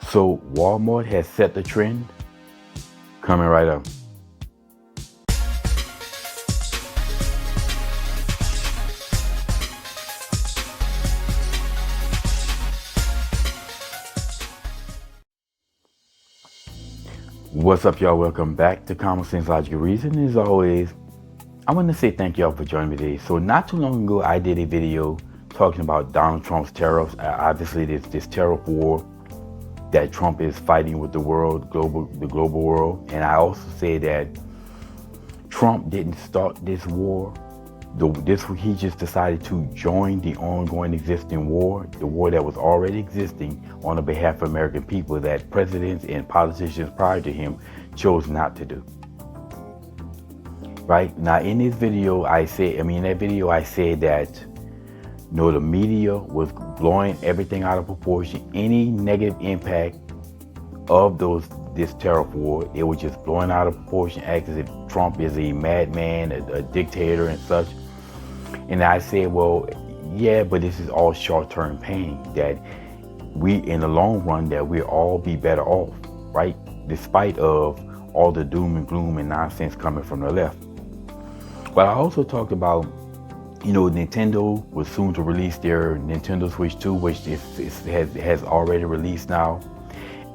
So Walmart has set the trend. Coming right up. What's up, y'all? Welcome back to Common Sense Logical Reason. As always, I want to say thank y'all for joining me today. So not too long ago, I did a video talking about Donald Trump's tariffs. Obviously, this tariff war that Trump is fighting with the global world. And I also said that Trump didn't start this war. He just decided to join the ongoing existing war, the war that was already existing on the behalf of American people that presidents and politicians prior to him chose not to do. Right? Now, in this video, I said that the media was blowing everything out of proportion. Any negative impact of this tariff war, it was just blowing out of proportion, acting as if Trump is a madman, a dictator and such. And I said, well, yeah, but this is all short-term pain, that we, in the long run, that we'll all be better off, right? Despite of all the doom and gloom and nonsense coming from the left. But I also talked about, Nintendo was soon to release their Nintendo Switch 2, which has already released now.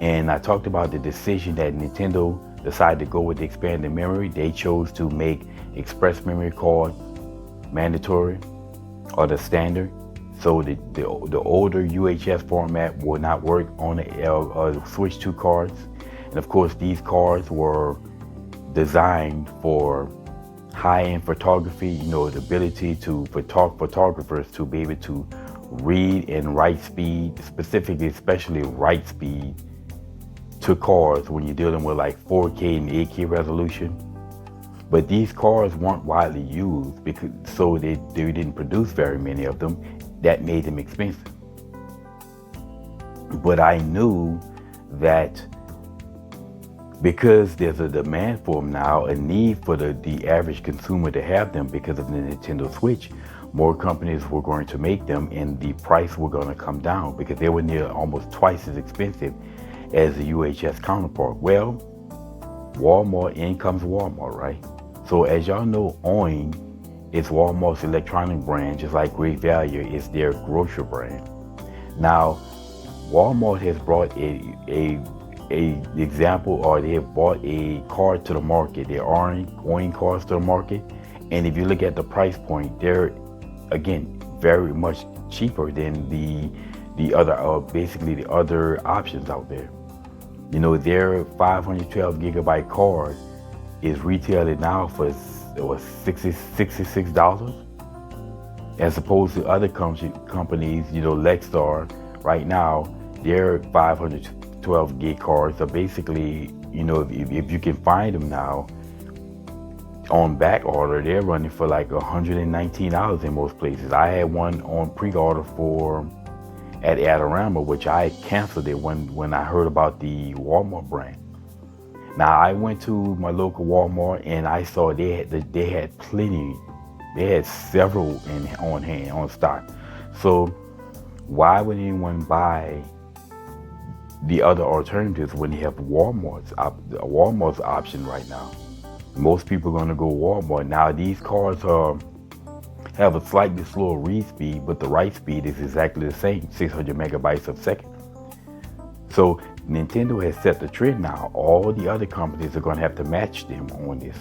And I talked about the decision that Nintendo decided to go with the expanded memory. They chose to make express memory card mandatory or the standard. So the older UHS format will not work on the Switch 2 cards. And of course, these cards were designed for high-end photography, the ability to photographers to be able to read and write speed, especially write speed to cards when you're dealing with like 4K and 8K resolution. But these cards weren't widely used so they didn't produce very many of them. That made them expensive. But I knew that because there's a demand for them now, a need for the average consumer to have them because of the Nintendo Switch, more companies were going to make them and the price were going to come down because they were near almost twice as expensive as the UHS counterpart. Well, in comes Walmart, right? So as y'all know, OIN is Walmart's electronic brand, just like Great Value is their grocery brand. Now, Walmart has brought a example, or they have brought a card to the market. There are OIN cards to the market, and if you look at the price point, they're again very much cheaper than the other options out there. Their 512 gigabyte card is retailed now for $66, as opposed to other companies, Lexar. Right now, their 512 gig cards are basically, if you can find them now on back order, they're running for like $119 in most places. I had one on pre-order at Adorama, which I canceled it when I heard about the Walmart brand. Now, I went to my local Walmart and I saw they had plenty. They had several on stock. So why would anyone buy the other alternatives when they have Walmart's option right now? Most people are going to go Walmart. Now, these cards have a slightly slower read speed, but the write speed is exactly the same, 600 megabytes a second. So Nintendo has set the trend now. All the other companies are going to have to match them on this.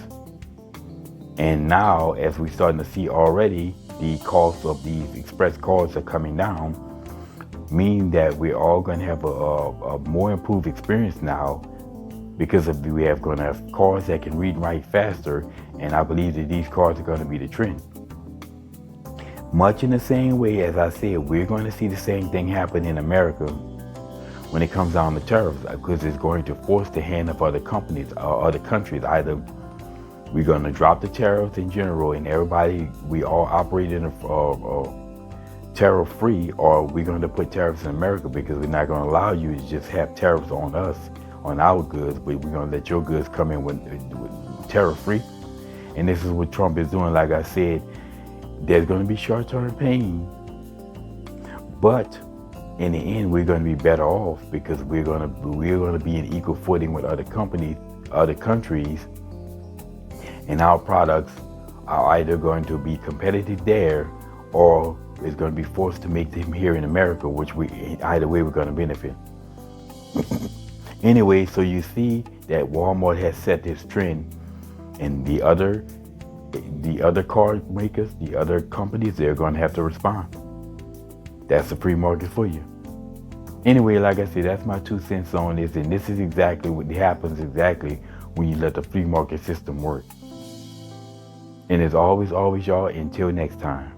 And now, as we're starting to see already, the cost of these express cards are coming down, meaning that we're all going to have a more improved experience now because we are going to have cards that can read and write faster. And I believe that these cards are going to be the trend. Much in the same way, as I said, we're going to see the same thing happen in America when it comes down to tariffs, because it's going to force the hand of other companies or other countries. Either we're going to drop the tariffs in general and we all operate in a tariff-free, or we're going to put tariffs in America because we're not going to allow you to just have tariffs on us, on our goods, but we're going to let your goods come in with tariff-free. And this is what Trump is doing. Like I said, there's going to be short-term pain, but in the end, we're going to be better off because we're going to be in equal footing with other companies, other countries, and our products are either going to be competitive there or is going to be forced to make them here in America, which either way we're going to benefit. Anyway, so you see that Walmart has set this trend, and the other car makers, the other companies, they're going to have to respond. That's the free market for you. Anyway, like I said, that's my 2 cents on this, and this is exactly what happens exactly when you let the free market system work. And as always, y'all, until next time.